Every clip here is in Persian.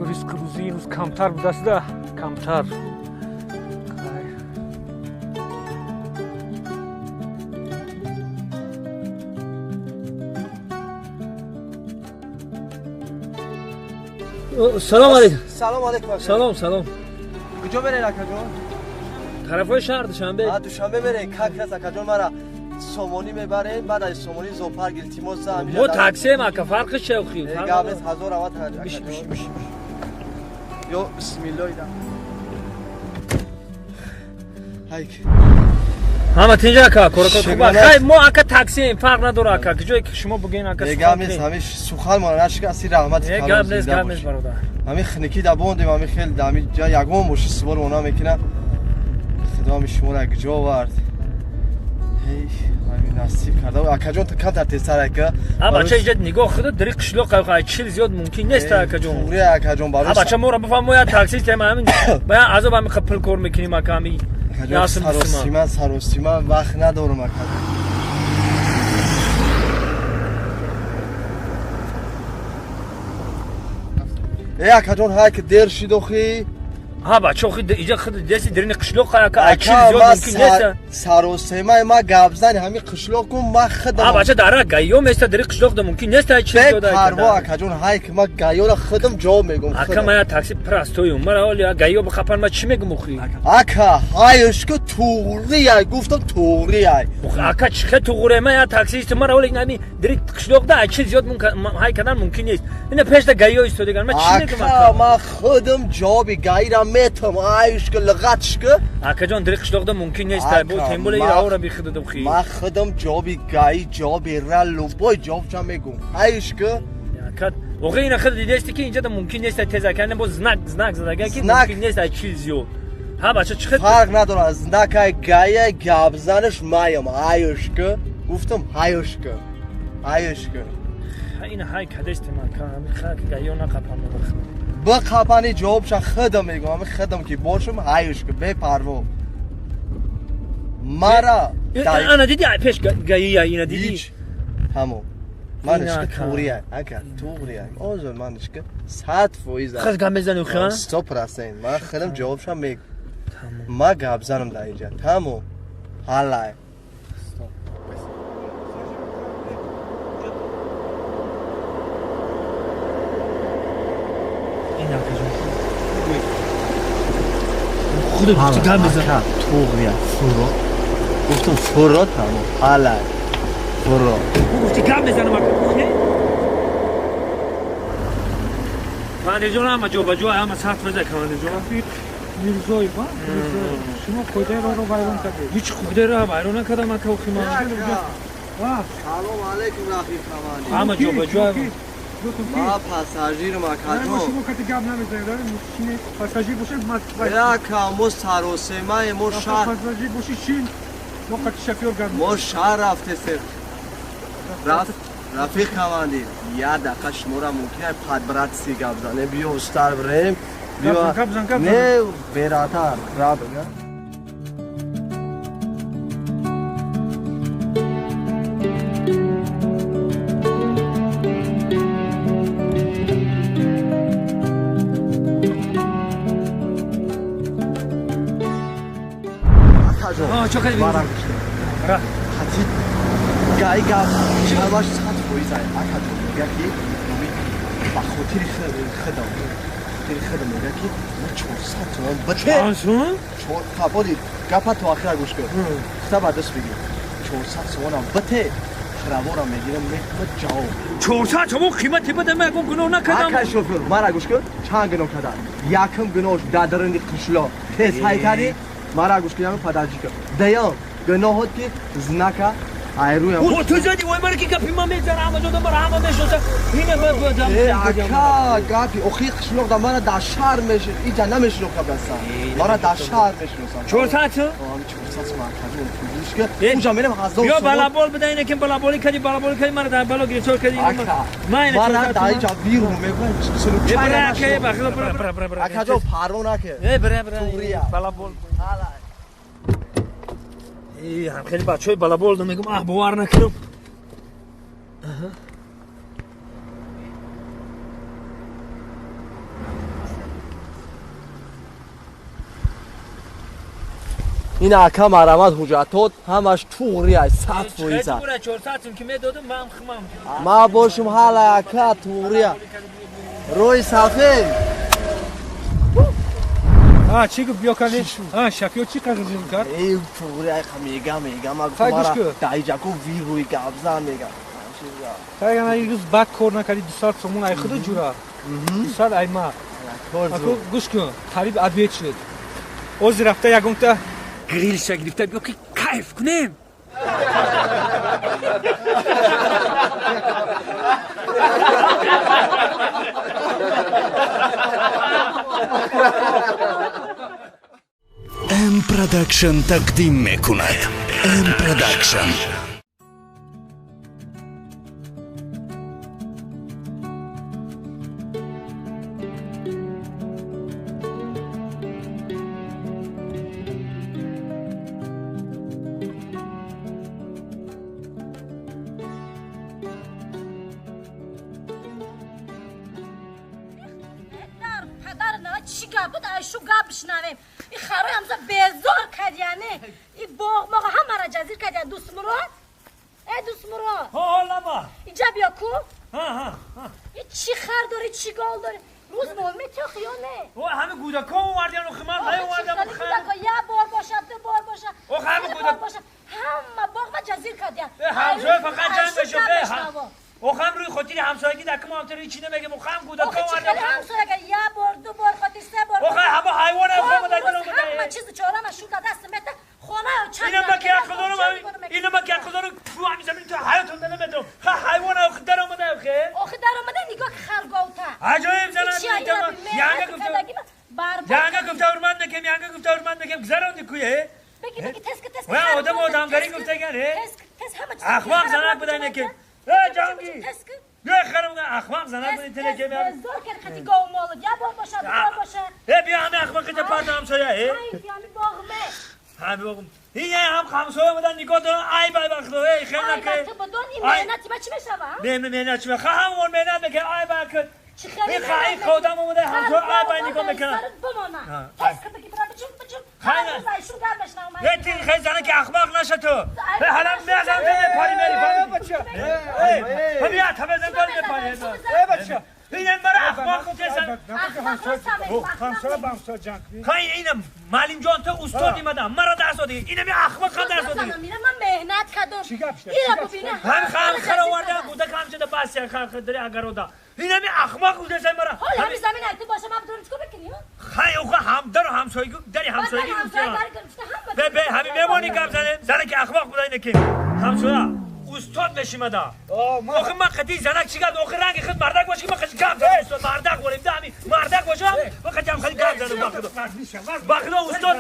ریسک روزی این روز کمتر بود است ده کمتر سلام علیکم. سلام علیکم. سلام. کجا بره اکاجون؟ طرفای شهر دوشنبه. دوشنبه بره. کاکاس اکاجون مرا سومونی میبره بعد از سومونی زوپار گیلتیموس همینجا. ما تاکسی ما که فرقش چه خوی؟ گابس 1000 اوات اکاجون. میشه. یو بسم الله ایدا. هایک. همه تینجا کا کوراکا خای ما اکا تاکسی فرق نداره اکا کجایی که شما بگین اکا گابس همیش سوخال ما نشک اسی رحمت خدا. گابس برادر. همین خنکی دا بوندیم همین خیلی دامی جا یگم باشه سوار اونا میکنه. خدا می شما را کجا آورد. هی همین نصیب کرده و اکاجون کم در تیسر که بچه اینجا نگاه خود داری قشلو قای چیل زیاد ممکن نیست اکاجون پوری اکاجون باروش بچه ما را بفهم ما تاکسی تیم همین باید عذاب همین خپل کار میکنیم اکامی سروسیمان وقت ندارم اکاجون ای اکاجون های که دیر شیدو خی بچه خود اینجا خود دستی درین قشلو قای چیل زیاد ممکن نیست سروسیمان ما گابزن همین قشلو کن ما خدم بچه داره گایو میسته داری قشلو ده ممکن نیست چیل زیاد پروا اکاجون های که ما گایو را خودم جواب میگم اکا ما تاکسی پراستویم مرا ولی گایو بخپن ما چی میگم خو اکا هایش که توریه گفتم توریه اکا چه توره ما تاکسی است مرا ولی نمی داری قشلو ده چیل زیاد ممکن های کردن ممکن نیست این پیش ده گایو است دیگه ما چی میگم اکا ما خودم جواب گایرا میتم هایش که لغتش که اکا جان داری قشلو ده ممکن نیست با تیمبول ایرا را بخدا دم خی ما خودم جواب گای جواب رالو بای جواب چم میگم هایش که اکا واقعا این خود دیدستی که اینجا ده ممکن نیست تیزا کردن با زنک زدگی که ممکن نیست چیل زیاد بچه چه فرق نداره از نکای گای گابزنش مایم هایش که گفتم هایش که این های کدست ما کامی خاک گایو نقپم با خپانی جواب شا خودم میگم من خودم که باشم هایش که به پروا مرا انا دیدی پیش گایی اینا دیدی همون منش که توریه اکا توریه اوزو منش که 100% خود گام بزنو خان 100% من خودم جوابشم میگم ما گابزنم در اینجا تمام حالا خود گفتی گام بزن توریه فرو گفتم فرو تمام حالا فرو گفتی گام بزن ما کاندی جون هم جو بجو هم ساعت بزن کاندی جون میرزایی با شما کجای رو بایرون کردید هیچ خودی رو بایرون نکردم ما که خیمه سلام علیکم رفیق کمانی هم جو بجو ما پاساژیر ما کادو شما کتی گام نمیزنید ماشین پاساژیر باشه یا کامو سروسیما مو شهر پاساژیر باشه چین ما کتی شفیور گام مو شهر رفته سر رفیق کمانی یا دقیقه شمورا ممکنه پاد برات سی گاب زنه بیو استار بریم بیا نه براتر را بگم چه کردی را را حتی گای گاب شواش ساعت فویزای اکادو میگه کی با خاطر خدام میگه کی ما 400 تومان بده آسون 4 پاپودی گپا تو آخر گوش کن خدا بعد دست بگیر 400 تومان بده خرابورم میگیرم میخواد جاو 400 تومان قیمتی بده میگم گناه نکردم اکا شوفر مرا گوش کن چند گناه کردن یکم گناه دادرنی قشلا تیز های کردی مرا گوش کن پداجی کن دیان گناهات که زنکا ایروی او تو زدی وای مرا که گپی ما میذاره اما جو دم همه میشوسه اینه بدم اکا گپی اخی خشلوق دا مرا در شهر میشه اینجا نمیشه قبل از مرا در شهر میشناسن 400 400 ما کجا فروش که اونجا میرم هزار یا بالا بول بده اینه که بالا بولی کردی مرا در بالا گیرچور کردی ما اینه در اینجا بیرون میگم سلو چای برا که برا اکا جو پارو نکه برا بالا بول هم خیلی بچه‌های بالا بول میگم باور نکردم این اکا مرامت حجتات همش توغری های 100%. چه بوده 400 که میدادم من خمام ما باشم حالا اکا توغری های روی صفحه. چی گفت بیا کنی؟ شفیو چی قضا جون کرد؟ ای توغری های میگم ما خیلی مرا گوش کن. دایجاکو وی روی گابزن میگم. تا اگر این روز بد کار نکردی 200 سومون ای خود جورا 200 ای ما اکو گوش کن قریب ادویت شد اوز رفته یکم تا گریل شگرفته بیا که کیف کنیم ام پروداکشن تقدیم میکند. ام پروداکشن. چی گپ بود ایشو گپ بشنویم این خرای همزه بیزار کرد یعنی این باغ موقع همه را جزیر کرد یعنی دوست مراد دوست مراد حالا با اینجا بیا کو ها این چی خر داری چی گال داری روز مهمه تو خیانه او همه گودکا اومدن و خمار های اومدن و خمار یه بار باشد دو بار باشد او همه گودک همه باغ ما جزیر کرد یعنی همسایه فقط جنگ بشو او خم روی خاطر همسایگی دکم هم تری چی نمیگه او خم گودکا اومدن همسایه یه بار دو بار خاطر سه بار او خم همه حیوان هم دادن همه چیز چهارم شو دست مت خونه چند اینم ما که خدارم اینم ما که خدارم رو همین زمین تو حیاتون نمیدم حیوان او خدار اومده خیر آخه در اومده نگاه خرگاوتا عجایب زنم یانگا گفته اورمند نکم یانگا گفته اورمند نکم گذران کویه بگی تسک و آدمگری گفته گره تسک همه چیز اخوام زنک بودن نکم جانگی نه خرم اخوام زنک بودن تله که میام زور کرد خطی گاو مالد یا بار باشه دو بار باشه بیا همه اخوام که پارت همسایه یعنی باغمه همه باغم این هم همسایه بودن نگاه دارن ای بای بخدو خیلی نکه البته بدون این مهنتی با چی بشوه مهنت چی بخواه همون مهنت بکن ای بای کن این خواهی کودم اومده همسایه ای بای نگاه بکنن تسک بگی برای بچون خیلی زنه که اخماق نشه تو حالا میازم که پاری میری پاری بیا تا بزن پاری میپاری بچه این مرا اخماق کسن همسایه بامسا جنگ خیلی اینم معلم جان تو استادی مدام مرا درس دادی اینم اخماق خود درس دادی میرم من مهنت کردم چی گپ شد اینا ببینه هم خر آورده بوده کام شده پاس خر داری اگر ودا اینم اخماق بوده سن مرا حالا همین زمین ایت باشه ما بدون چیکار بکنیم خیلی اوخه هم در همسایگی داری همسایگی به همین میمونی کم زنه که اخماق بوده اینه که همسایه استاد بشیم ادا آخه من خدی زنک چیکار آخه رنگ خود مردک باشه که من خدی کم زنم استاد مردک بولیم دامی مردک باشم من خدی هم خدی کم زنم باخدو استاد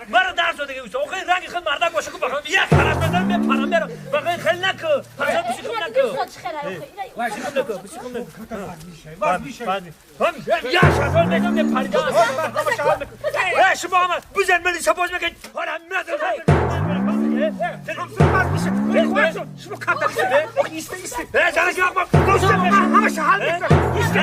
مرا درس داده استاد آخه رنگ خود مردک باشه که بخوام یک خلاص بزنم به پرام برم باخه خیلی نکو همسایه بسی خوب نکو بسی خوب نکو یا شفال بدم به پریدان شما هم بزن ملی سپاس بکن حالا شما کام داشته ایسته زنک اخماق همه شحال ایسته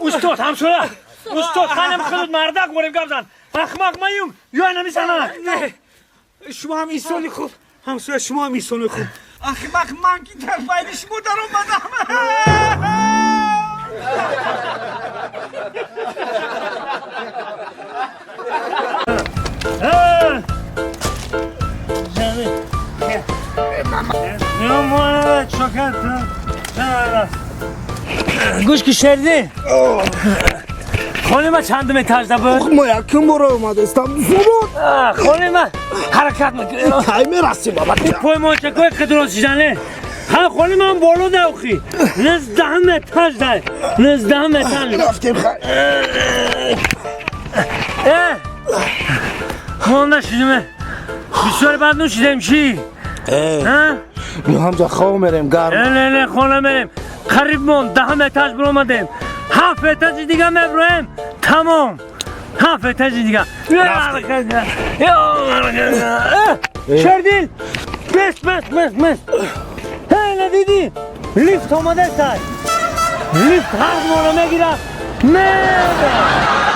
استاد همسوره استاد خانم خودت مردک بوریم گفزن اخماق مایون یا نمیسنن نه شما هم ایسانی خوب همسایه شما هم ایسانی خوب اخماق من که در باید شما در گوش که شردی خانه ما چندم اتاج بود؟ ما یکم برای اومده استم خانه ما حرکت میکنه تایمه رسیم بابا پای ما چکای قدران شیدنه ها خانه ما هم بالو دوخی نزدهم اتاج ده نزدهم اتاج رفتیم خانه نشیدیم بسیار بعد نوشیدیم چی؟ می همجا خواه میریم گرم نه خانه میریم قریب مون دهم اتاج برو آمدیم 7 اتاج دیگه میبرویم تمام 7 اتاج دیگه شردیل مست هی ندیدی لیفت آمده سر لیفت هر مورا میگیره نه